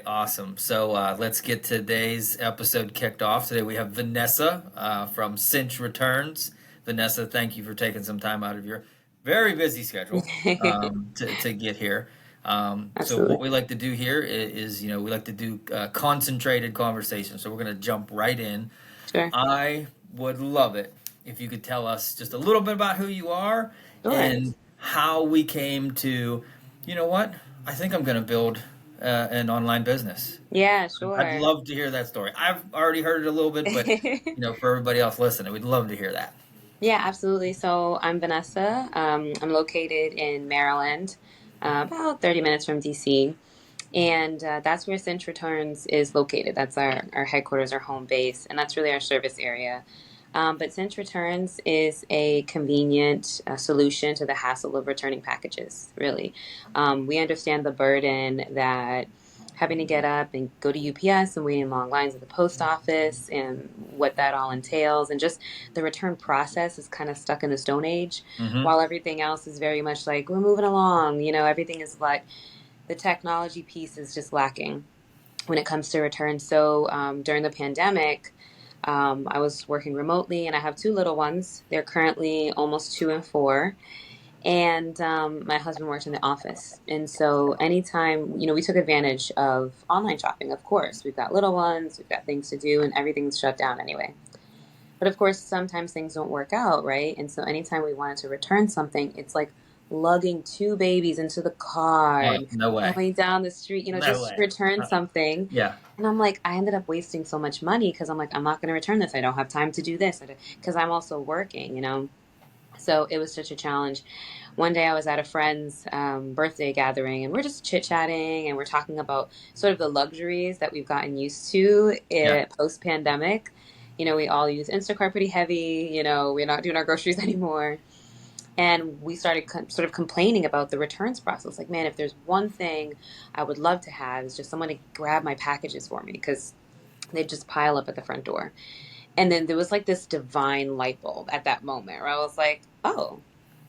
right, awesome. So let's get today's episode kicked off. Today we have Vanessa from Cinch Returns. Vanessa, thank you for taking some time out of your very busy schedule to get here. So what Absolutely. we like to do here is, we like to do concentrated conversation. So we're going to jump right in. Sure. I would love it if you could tell us just a little bit about who you are Sure. and how we came to, you know what? I think I'm going to build an online business. Yeah, I'd sure. love to hear that story. I've already heard it a little bit, but for everybody else listening, we'd love to hear that. Yeah, absolutely. So I'm Vanessa. I'm located in Maryland, about 30 minutes from DC. And that's where Cinch Returns is located. That's our headquarters, our home base, and that's really our service area. But Cinch Returns is a convenient solution to the hassle of returning packages, really. We understand the burden that having to get up and go to UPS and wait in long lines at the post office and what that all entails. And just the return process is kind of stuck in the Stone Age, Hmm. while everything else is very much like we're moving along. Everything is like the technology piece is just lacking when it comes to returns. So during the pandemic, I was working remotely, and I have two little ones. They're currently almost 2 and 4. And my husband works in the office. And so anytime, we took advantage of online shopping, of course. We've got little ones, we've got things to do, and everything's shut down anyway. But of course, sometimes things don't work out, right? And so anytime we wanted to return something, it's like lugging two babies into the car Oh, and no way. going down the street, No just to way. return something. Yeah. And I'm like, I ended up wasting so much money because I'm like, I'm not going to return this. I don't have time to do this because I'm also working. So it was such a challenge. One day I was at a friend's birthday gathering, and we're just chit chatting, and we're talking about sort of the luxuries that we've gotten used to Yeah. post pandemic. We all use Instacart pretty heavy. We're not doing our groceries anymore. And we started sort of complaining about the returns process. Like, man, if there's one thing I would love to have is just someone to grab my packages for me because they just pile up at the front door. And then there was like this divine light bulb at that moment where I was like, oh,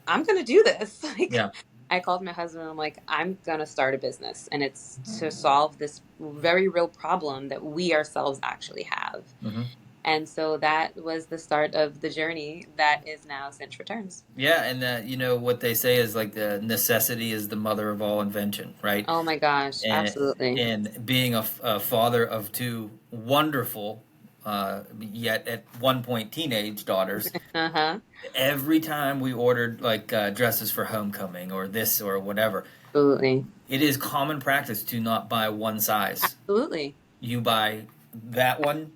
I'm going to do this. Like, Yeah. I called my husband and I'm like, I'm going to start a business. And it's to solve this very real problem that we ourselves actually have. Hmm. And so that was the start of the journey that is now Cinch Returns. Yeah, and what they say is like the necessity is the mother of all invention, right? Oh my gosh, and absolutely. and being a father of two wonderful, yet at one point teenage daughters, Uh-huh. every time we ordered like dresses for homecoming or this or whatever, Absolutely. it is common practice to not buy one size. Absolutely. You buy that one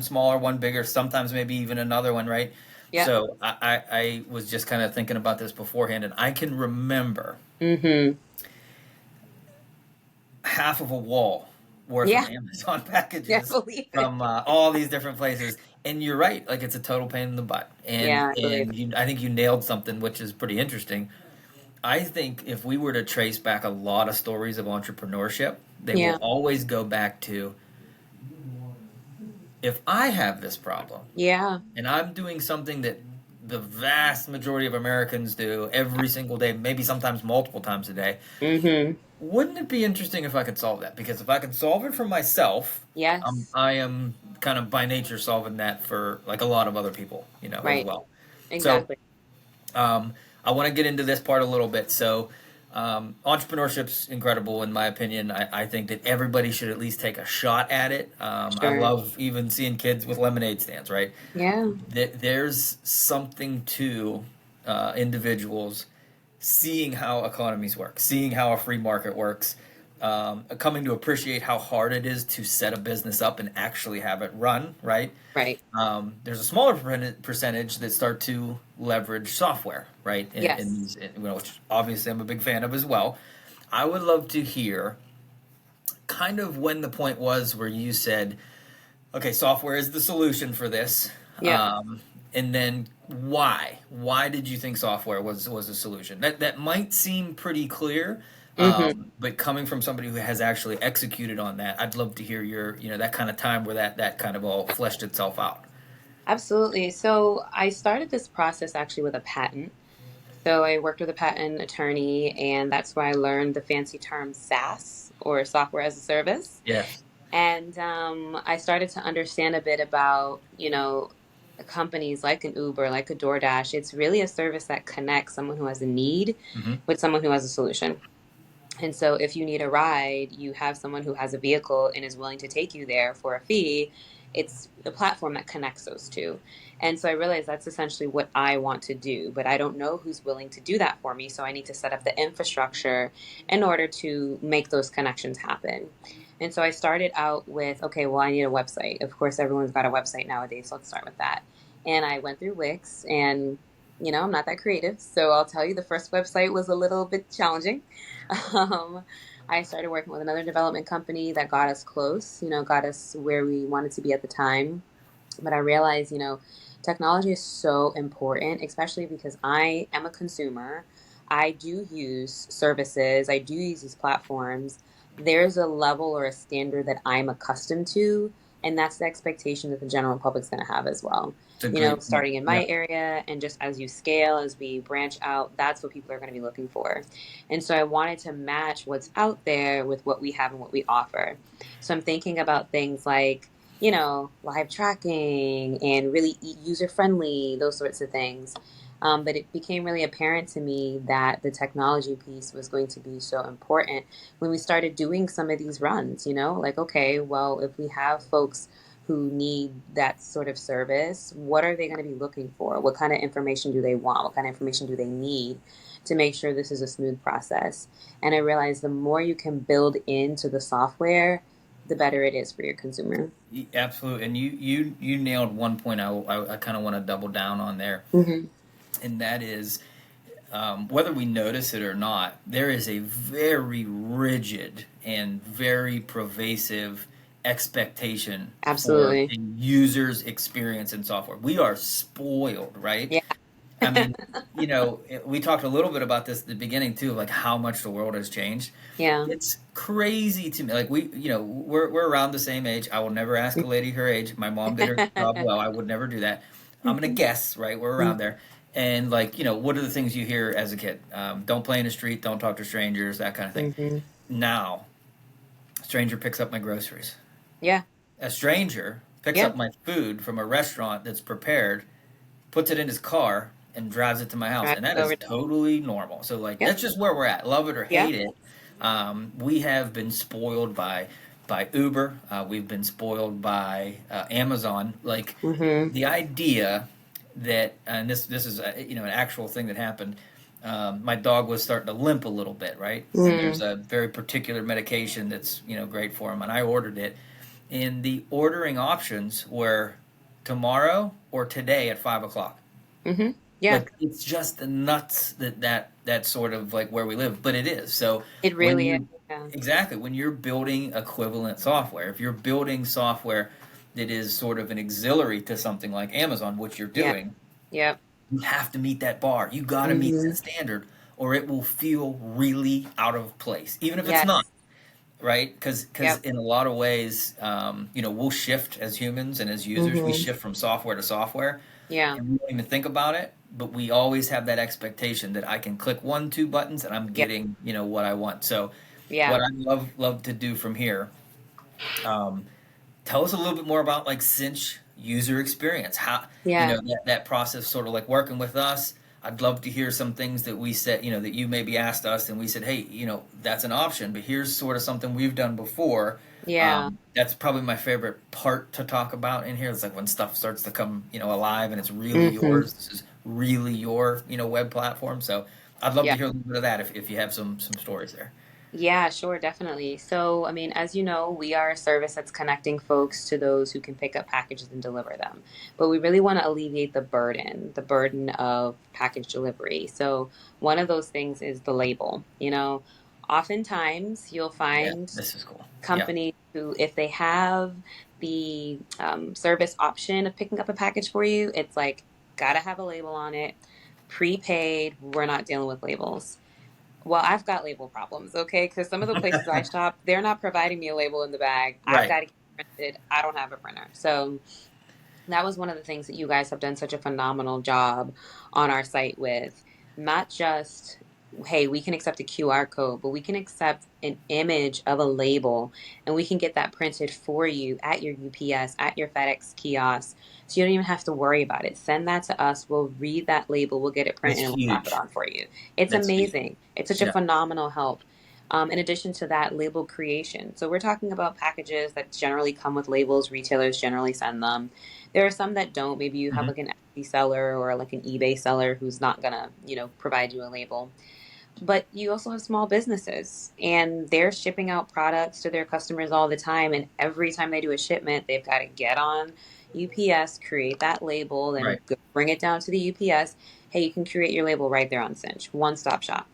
smaller, one bigger, sometimes maybe even another one, right? Yep. So I was just kind of thinking about this beforehand, and I can remember Mm-hmm. half of a wall worth of Yeah. Amazon Yeah, packages believe it. from all these different places. And you're right, like it's a total pain in the butt. And Yeah, I believe it. I think you nailed something which is pretty interesting. I think if we were to trace back a lot of stories of entrepreneurship, they will Yeah. always go back to if I have this problem Yeah. and I'm doing something that the vast majority of Americans do every single day, maybe sometimes multiple times a day, Mm-hmm. wouldn't it be interesting if I could solve that? Because if I can solve it for myself, Yes. I am kind of by nature solving that for like a lot of other people, as Right. well. So Exactly. I want to get into this part a little bit. So entrepreneurship's incredible in my opinion. I think that everybody should at least take a shot at it. I Sure. love even seeing kids with lemonade stands, right? Yeah. There's something to individuals seeing how economies work, seeing how a free market works, coming to appreciate how hard it is to set a business up and actually have it run, right? Right. There's a smaller percentage that start to leverage software, right? Yes. Which obviously I'm a big fan of as well. I would love to hear kind of when the point was where you said, okay, software is the solution for this. Yeah. And then why? Why did you think software was a solution? That might seem pretty clear, Mm-hmm. but coming from somebody who has actually executed on that, I'd love to hear your that kind of time where that kind of all fleshed itself out. Absolutely. So I started this process actually with a patent. So I worked with a patent attorney, and that's where I learned the fancy term SaaS. or software as a service. Yes. And I started to understand a bit about, companies like an Uber, like a DoorDash. It's really a service that connects someone who has a need Hmm. with someone who has a solution. And so if you need a ride, you have someone who has a vehicle and is willing to take you there for a fee. It's a platform that connects those two. And so I realized that's essentially what I want to do, but I don't know who's willing to do that for me. So I need to set up the infrastructure in order to make those connections happen. And so I started out with, okay, well, I need a website. Of course, everyone's got a website nowadays, so let's start with that. And I went through Wix, and I'm not that creative. So I'll tell you, the first website was a little bit challenging. Um, I started working with another development company that got us close, got us where we wanted to be at the time. But I realized, technology is so important, especially because I am a consumer. I do use services, I do use these platforms. There's a level or a standard that I'm accustomed to, and that's the expectation that the general public's going to have as well. It's a great point. Starting in Yeah. my area, and just as you scale, as we branch out, that's what people are going to be looking for. And so I wanted to match what's out there with what we have and what we offer. So I'm thinking about things like, live tracking and really user friendly, those sorts of things. But it became really apparent to me that the technology piece was going to be so important when we started doing some of these runs, like, okay, well, if we have folks who need that sort of service, what are they going to be looking for? What kind of information do they want? What kind of information do they need to make sure this is a smooth process? And I realized the more you can build into the software, the better it is for your consumer. Absolutely. And you nailed one point I kind of want to double down on there. Hmm. And that is, whether we notice it or not, there is a very rigid and very pervasive expectation for Absolutely. a user's experience in software. We are spoiled, right? Yeah. I mean, we talked a little bit about this at the beginning too, of like how much the world has changed. Yeah. It's crazy to me. Like we're around the same age. I will never ask a lady her age. My mom did her job well. I would never do that. I'm gonna guess, right? We're around there. And like, what are the things you hear as a kid? Don't play in the street. Don't talk to strangers. That kind of thing. Hmm. Now, a stranger picks up my groceries. Yeah. A stranger picks Yeah. up my food from a restaurant that's prepared, puts it in his car, and drives it to my house, Drive and that it is over. totally normal. So like Yeah. that's just where we're at. Love it or Yeah. hate it, we have been spoiled by Uber. We've been spoiled by Amazon. Like Hmm. the idea that, and this is an actual thing that happened. My dog was starting to limp a little bit, right? And there's Hmm. a very particular medication that's great for him, and I ordered it. And the ordering options were tomorrow or today at 5 o'clock. Hmm. Yeah. Like it's just the nuts that sort of like where we live, but it is. So It when really is. you Yeah. exactly when you're building equivalent software, if you're building software that is sort of an auxiliary to something like Amazon, which you're Yeah. doing, Yep. you have to meet that bar. You got to meet Hmm. that standard, or it will feel really out of place, even if it's not. Yes. Right? Because Yep. in a lot of ways, we'll shift as humans and as users. We Hmm. shift from software to software, Yeah. and we don't even think about it. But we always have that expectation that I can click one, two buttons, and I'm Yep. getting what I want. So, Yeah. what I love to do from here, um, tell us a little bit more about like Cinch user experience. How Yeah. that process, sort of like working with us. I'd love to hear some things that we said, that you maybe asked us, and we said, hey, that's an option, but here's sort of something we've done before. Yeah. That's probably my favorite part to talk about in here. It's like when stuff starts to come, alive, and it's really Hmm. yours. This is really your, web platform. So I'd love to Yeah. hear a little bit of that if you have some stories there. Yeah, sure, definitely. So, I mean, as you know, we are a service that's connecting folks to those who can pick up packages and deliver them. But we really want to alleviate the burden of package delivery. So, one of those things is the label. Oftentimes you'll Yeah, find this is cool. Yeah. companies who, if they have the service option of picking up a package for you, it's like, gotta have a label on it, prepaid, we're not dealing with labels. Well, I've got label problems, okay? Because some of the places I shop, they're not providing me a label in the bag. I've Right. got to get it printed. I don't have a printer. So that was one of the things that you guys have done such a phenomenal job on our site with. Not just hey, we can accept a QR code, but we can accept an image of a label and we can get that printed for you at your UPS, at your FedEx kiosk. So you don't even have to worry about it. Send that to us. We'll read that label, we'll get it That's printed, and we'll drop it huge. on for you. It's That's huge. amazing. It's such a Yeah. phenomenal help. In addition to that, label creation. So we're talking about packages that generally come with labels. Retailers generally send them. There are some that don't. Maybe you have Hmm. like an Etsy seller or like an eBay seller who's not gonna, provide you a label. But you also have small businesses and they're shipping out products to their customers all the time. And every time they do a shipment, they've got to get on UPS, create that label, then Right. bring it down to the UPS. Hey, you can create your label right there on Cinch. One stop shop.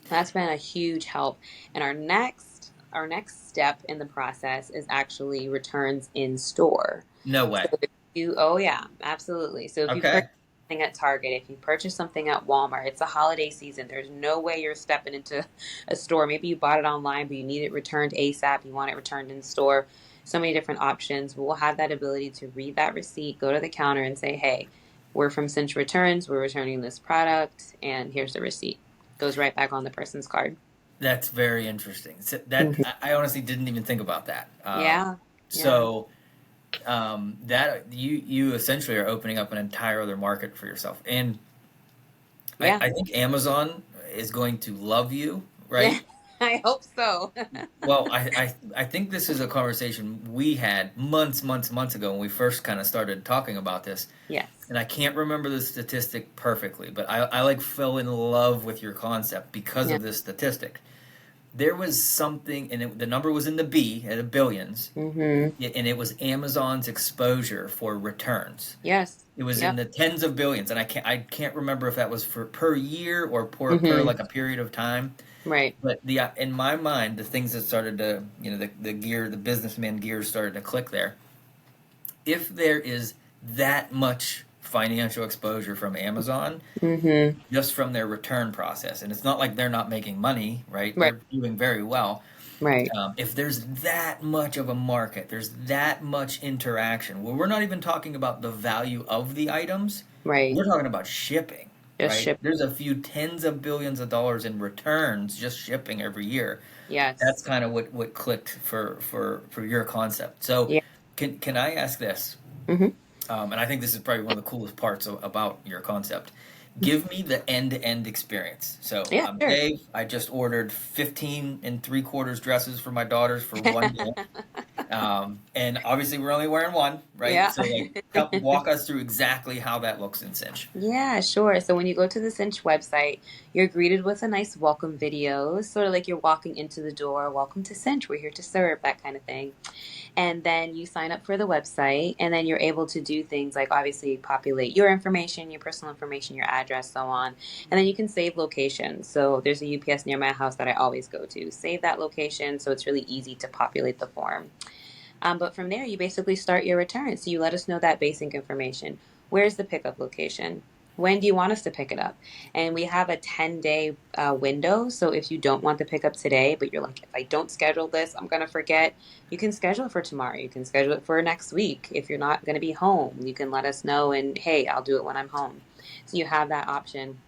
That's been a huge help. And our next step in the process is actually returns in store. No So way. if oh yeah, absolutely. So if you purchase Okay. something at Target, if you purchase something at Walmart, it's a holiday season. There's no way you're stepping into a store. Maybe you bought it online, but you need it returned ASAP. You want it returned in store. So many different options. We'll have that ability to read that receipt, go to the counter and say, hey, we're from Cinch Returns. We're returning this product, and here's the receipt. Goes right back on the person's card. That's very interesting. So that Mhm. I honestly didn't even think about that. Yeah, yeah, So that you essentially are opening up an entire other market for yourself, and yeah. I think Amazon is going to love you, Yeah, right? I hope so. Well, I think this is a conversation we had months ago when we first kind of started talking about this, Yes. and I can't remember the statistic perfectly, but I like fell in love with your concept because Yeah. of this statistic. There was something, and the number was in the B at the billions, Mm-hmm. and it was Amazon's exposure for returns. Yes. It was in Yep. the tens of billions, and I can't remember if that was for per year or per Mm-hmm. like a period of time. Right. But the in my mind, the things that started to the gear, the businessman gears started to click there. If there is that much financial exposure from Amazon, Mm-hmm. just from their return process, and it's not like they're not making money, right? Right. They're doing very well. Right. If there's that much of a market, there's that much interaction. Well, we're not even talking about the value of the items. Right. We're talking about shipping, Just right? ship. There's a few tens of billions of dollars in returns just shipping every year. That's Yes. kind of what clicked for your concept. So, Yeah. can I ask this? Mm-hmm. And I think this is probably one of the coolest parts about your concept. Give me the end to end experience. So Yeah, I'm sure. Dave. I just ordered 15 and three quarters dresses for my daughters for one day. And obviously we're only wearing one, right? Yeah. So like, help walk us through exactly how that looks in Cinch. Yeah, sure. So when you go to the Cinch website, you're greeted with a nice welcome video, sort of like you're walking into the door. Welcome to Cinch. We're here to serve, that kind of thing. And then you sign up for the website, and then you're able to do things like obviously populate your information, your personal information, your address, so on. And then you can save locations. So there's a UPS near my house that I always go to. Save that location so it's really easy to populate the form. But from there, you basically start your return. So you let us know that basic information. Where's the pickup location? When do you want us to pick it up? And we have a 10-day window. So if you don't want to pick up today, but you're like, if I don't schedule this, I'm going to forget, you can schedule it for tomorrow. You can schedule it for next week. If you're not going to be home, you can let us know and, hey, I'll do it when I'm home. So you have that option.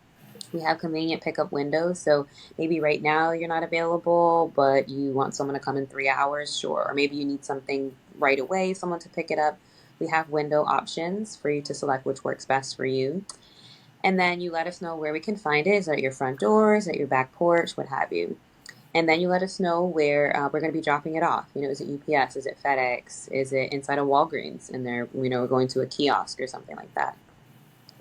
We have convenient pickup windows. So maybe right now you're not available, but you want someone to come in 3 hours, sure. Or maybe you need something right away, someone to pick it up. We have window options for you to select which works best for you. And then you let us know where we can find it. Is it at your front door? Is it at your back porch? What have you. And then you let us know where we're going to be dropping it off. Is it UPS? Is it FedEx? Is it inside of Walgreens? And there, we're going to a kiosk or something like that.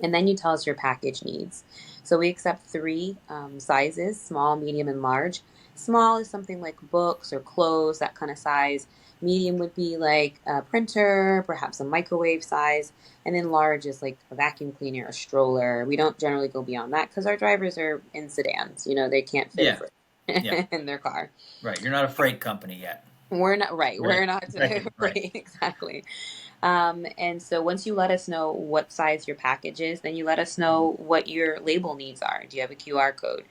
And then you tell us your package needs. So we accept three sizes: small, medium, and large. Small is something like books or clothes, that kind of size. Medium would be like a printer, perhaps a microwave size. And then large is like a vacuum cleaner, a stroller. We don't generally go beyond that because our drivers are in sedans. They can't fit a Yeah. fridge Yeah. in their car. Right. You're not a freight company yet. We're not right. Right. We're not Right. Right. right. Exactly. And so once you let us know what size your package is, then you let us know what your label needs are. Do you have a QR code?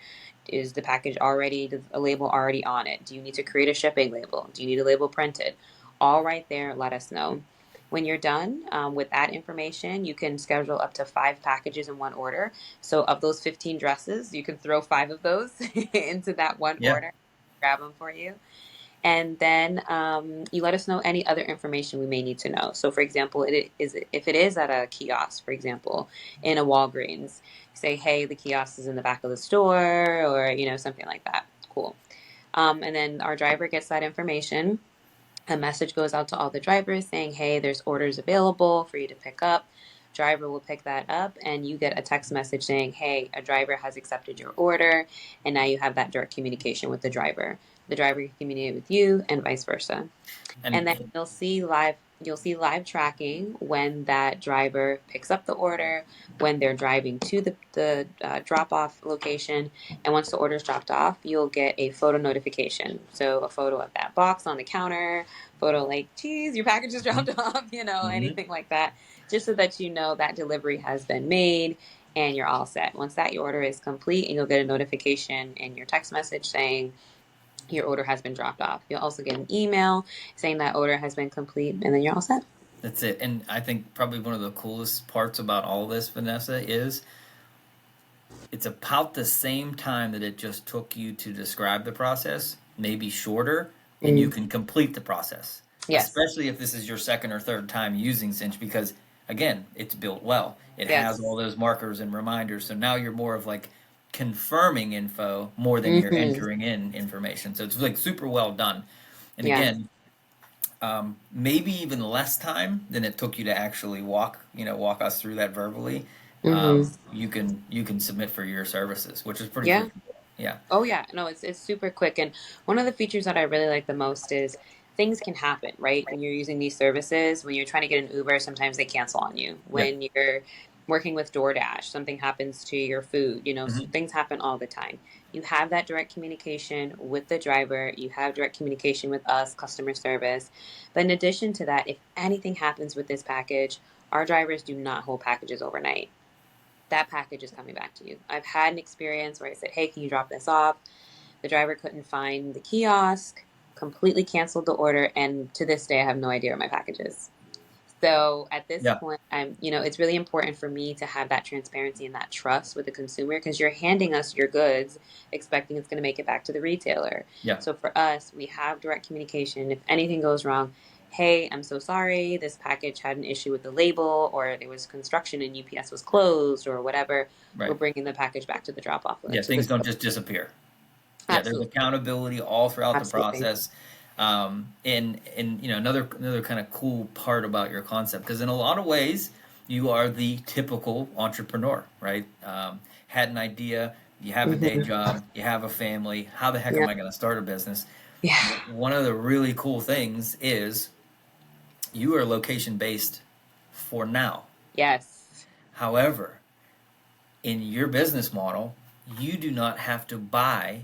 Is the package already, does a label already on it? Do you need to create a shipping label? Do you need a label printed? All right there, let us know. When you're done with that information, you can schedule up to 5 packages in one order. So of those 15 dresses, you can throw 5 of those into that one Yeah. order, grab them for you. And then you let us know any other information we may need to know. So, for example, if it is at a kiosk, for example, in a Walgreens, say, hey, the kiosk is in the back of the store, or something like that. Cool. And then our driver gets that information. A message goes out to all the drivers saying, hey, there's orders available for you to pick up. Driver will pick that up, and you get a text message saying, hey, a driver has accepted your order. And now you have that direct communication with the driver. The driver can communicate with you, and vice versa. And then And you'll see live tracking when that driver picks up the order, when they're driving to the drop off location, and once the order is dropped off, you'll get a photo notification. So a photo of that box on the counter, photo like, geez, your package is dropped off, Mhm. anything like that, just so that that delivery has been made and you're all set. Once that your order is complete, and you'll get a notification in your text message saying your order has been dropped off. You'll also get an email saying that order has been complete, and then you're all set. That's it. And I think probably one of the coolest parts about all this, Vanessa, is it's about the same time that it just took you to describe the process, maybe shorter, and you Mm. can complete the process. Yes. Especially if this is your second or third time using Cinch, because again, it's built well. It has all Yes. those markers and reminders. So now you're more of like confirming info more than you're Hmm. entering in information. So it's like super well done. And Yeah. again, maybe even less time than it took you to actually walk us through that verbally. Hmm. You can submit for your services, which is pretty Yeah. freaking cool. Yeah, Oh yeah, no, it's super quick. And one of the features that I really like the most is things can happen, right? When you're using these services, when you're trying to get an Uber, sometimes they cancel on you. yeah, When you're working with DoorDash, something happens to your food, hmm things happen all the time. You have that direct communication with the driver, you have direct communication with us, customer service. But in addition to that, if anything happens with this package, our drivers do not hold packages overnight. That package is coming back to you. I've had an experience where I said, hey, can you drop this off? The driver couldn't find the kiosk, completely canceled the order, and to this day, I have no idea where my package is. So at this yeah, point, it's really important for me to have that transparency and that trust with the consumer, because you're handing us your goods expecting it's going to make it back to the retailer. yeah. So for us, we have direct communication. If anything goes wrong, hey, I'm so sorry. This package had an issue with the label, or there was construction and UPS was closed, or whatever. We're Right. bringing the package back to the drop off Yeah, to the things don't store. just disappear. Yeah, there's Absolutely. accountability all throughout the Absolutely. process. And another kind of cool part about your concept, because in a lot of ways you are the typical entrepreneur, right? Had an idea, you have a day Hmm. job, you have a family. How the heck Yeah. am I going to start a business? Yeah. One of the really cool things is you are location based for now. Yes. However, in your business model, you do not have to buy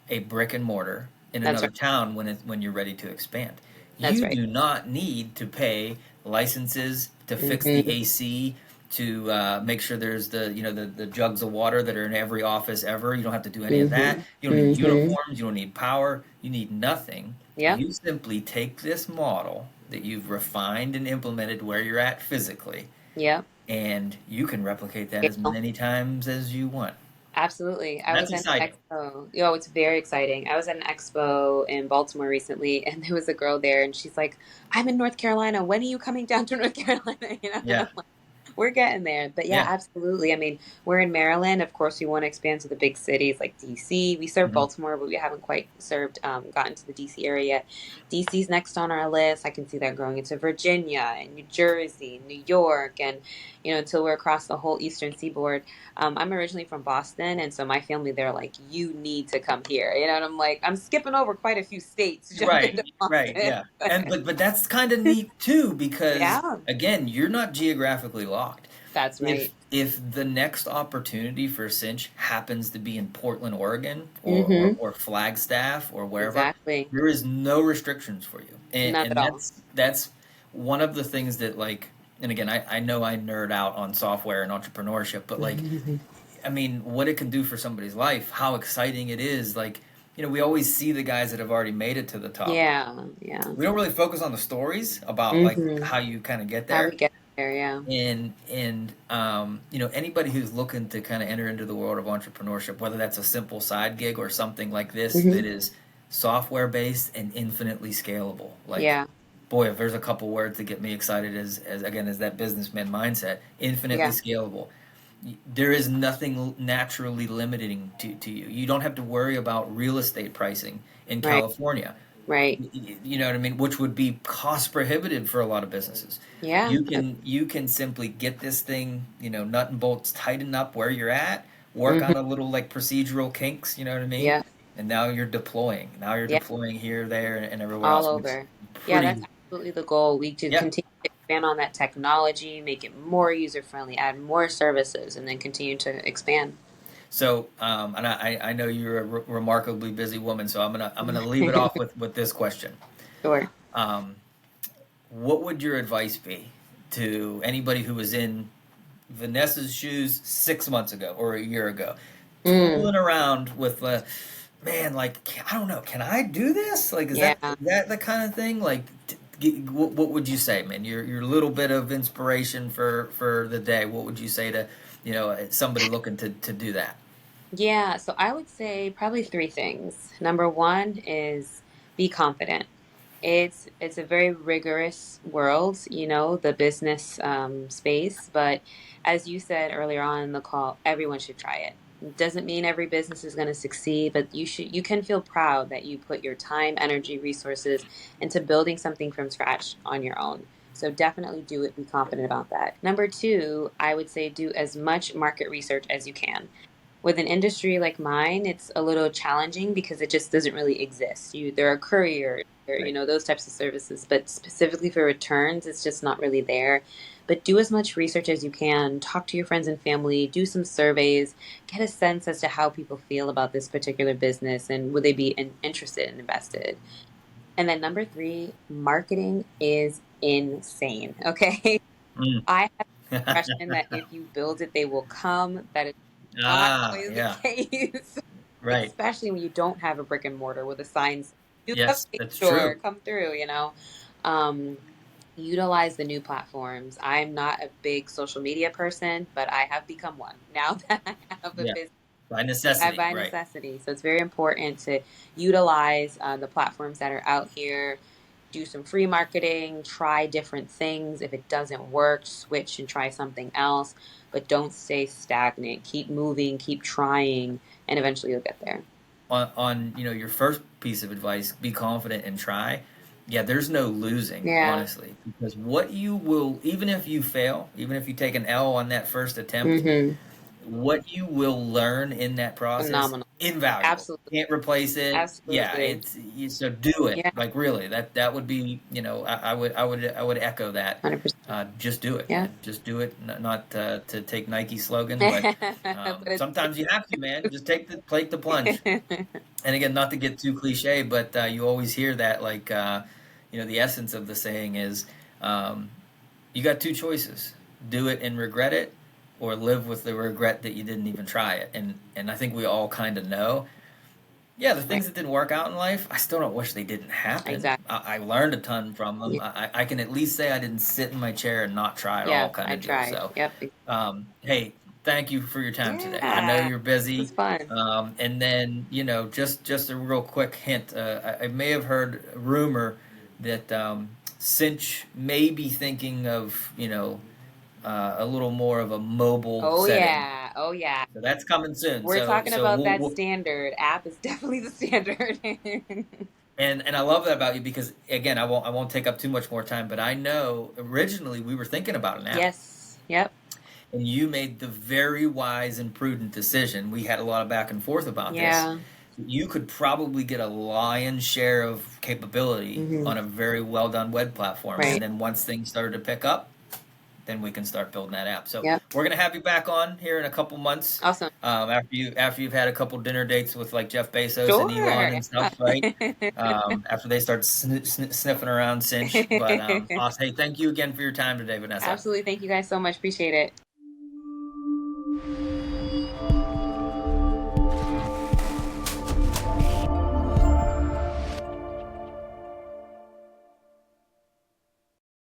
a brick and mortar in That's another right. town when you're ready to expand. That's You right. do not need to pay licenses to fix the Hmm. AC, to make sure there's the jugs of water that are in every office ever. You don't have to do any of that. Hmm. You don't need Hmm. uniforms. You don't need power. You need nothing. Yep. You simply take this model that you've refined and implemented where you're at physically, Yep. and you can replicate that as Yeah. many times as you want. Absolutely. I That's was at an exciting. expo. It's very exciting. I was at an expo in Baltimore recently, and there was a girl there, and she's like, I'm in North Carolina. When are you coming down to North Carolina? And Yeah, I'm we're getting there. But yeah, yeah. absolutely. I mean, we're in Maryland. Of course, we want to expand to the big cities like DC. We serve Mhm. Baltimore, but we haven't quite gotten to the DC area yet. DC's next on our list. I can see that growing into Virginia and New Jersey, New York, and, until we're across the whole Eastern Seaboard. I'm originally from Boston, and so my family, they're like, you need to come here. And I'm like, I'm skipping over quite a few states to jump Right, into right, Boston. yeah. And but that's kind of neat too, because Yeah, again, you're not geographically locked. that's If right. if the next opportunity for Cinch happens to be in Portland, Oregon, or or, Mm-hmm. or Flagstaff or wherever, Exactly. there is no restrictions for you. And Not at and all. that's one of the things that, like, and again, I know I nerd out on software and entrepreneurship, but like, I mean, what it can do for somebody's life, how exciting it is. Like, we always see the guys that have already made it to the top. Yeah, yeah. We don't really focus on the stories about like Hmm. how you kind of get How we there. get there, yeah. And anybody who's looking to kind of enter into the world of entrepreneurship, whether that's a simple side gig or something like this Hmm. that is software based and infinitely scalable. Like, Yeah, boy, if there's a couple words that get me excited as again as that businessman mindset, infinitely yeah, scalable. There is nothing naturally limiting to you. You don't have to worry about real estate pricing in right, California. right. You know what I mean? Which would be cost prohibitive for a lot of businesses. Yeah, You can simply get this thing, nut and bolts tighten up where you're at, work hmm, on a little like procedural kinks, you know what I mean? yeah, And now you're deploying. Now you're yeah, deploying here, there, and everywhere all else. And it's over. Yeah, that's pretty, absolutely the goal. We to yeah. continue to expand on that technology, make it more user friendly, add more services, and then continue to expand. So, and I know you're a remarkably busy woman, so I'm gonna leave it off with this question. Sure. Um, what would your advice be to anybody who was in Vanessa's shoes 6 months ago or a year ago, Mm, tooling around with man, like I don't know, can I do this? Like, is yeah. that the kind of thing? Like, what would you say, man? Your little bit of inspiration for the day. What would you say to somebody looking to do that? Yeah, so I would say probably three things. Number one is be confident. It's a very rigorous world, the business space. But as you said earlier on in the call, everyone should try it. Doesn't mean every business is going to succeed, but you can feel proud that you put your time, energy, resources into building something from scratch on your own. So definitely do it. Be confident about that. Number two, I would say do as much market research as you can. With an industry like mine, it's a little challenging because it just doesn't really exist. There are couriers, Right. those types of services, but specifically for returns, it's just not really there. But do as much research as you can. Talk to your friends and family. Do some surveys. Get a sense as to how people feel about this particular business and would they be interested and invested. And then number three, marketing is insane. Okay, Mm. I have the impression that if you build it, they will come. That is not Ah, always the yeah, case, right. especially when you don't have a brick and mortar with a sign saying, "Do Yes, cupcake that's store, true. come through." Um, utilize the new platforms. I'm not a big social media person, but I have become one now that I have a Yeah, business by necessity, by right? necessity. So it's very important to utilize the platforms that are out here. Do some free marketing, try different things. If it doesn't work, switch and try something else, but don't stay stagnant. Keep moving, keep trying, and eventually you'll get there. On your first piece of advice, be confident and try. Yeah, there's no losing, Yeah. honestly, because what you will, even if you fail, even if you take an L on that first attempt, Mm-hmm. what you will learn in that process, Phenomenal. invaluable. Absolutely. Can't replace it. Yeah, Absolutely. so do it. Yeah. Like really, that would be, I would echo that. 100%. Just do it, Yeah. man. Just do it. Not to take Nike slogan, but But it's sometimes you have to, man. Just take the plunge. And again, not to get too cliche, but you always hear that like the essence of the saying is um, you got two choices: do it and regret it, or live with the regret that you didn't even try it. And I think we all kind of know. Yeah, the right. things that didn't work out in life, I still don't wish they didn't happen. Exactly. I learned a ton from them. Yeah. I can at least say I didn't sit in my chair and not try at all, Yeah. kind I of deal. tried. So, Yep. hey, thank you for your time today. I know Yeah. you're It was busy. fun. And then, just a real quick hint. I may have heard a rumor that Cinch may be thinking of, a little more of a mobile Oh setting. yeah. Oh yeah. So that's coming soon. We're So talking so about we'll, that we'll standard. App is definitely the standard. and I love that about you because again, I won't take up too much more time, but I know originally we were thinking about an app. Yes. Yep. And you made the very wise and prudent decision. We had a lot of back and forth about this. Yeah. You could probably get a lion's share of capability Hmm. on a very well done web platform. And Right. then once things started to pick up, then we can start building that app. So Yep. we're gonna have you back on here in a couple months Awesome. after you've had a couple dinner dates with like Jeff Bezos and Sure. Elon and stuff, right? After they start sniffing around Cinch. But Yeah. awesome. Hey, thank you again for your time today, Vanessa. Absolutely. Thank you guys so much. Appreciate it.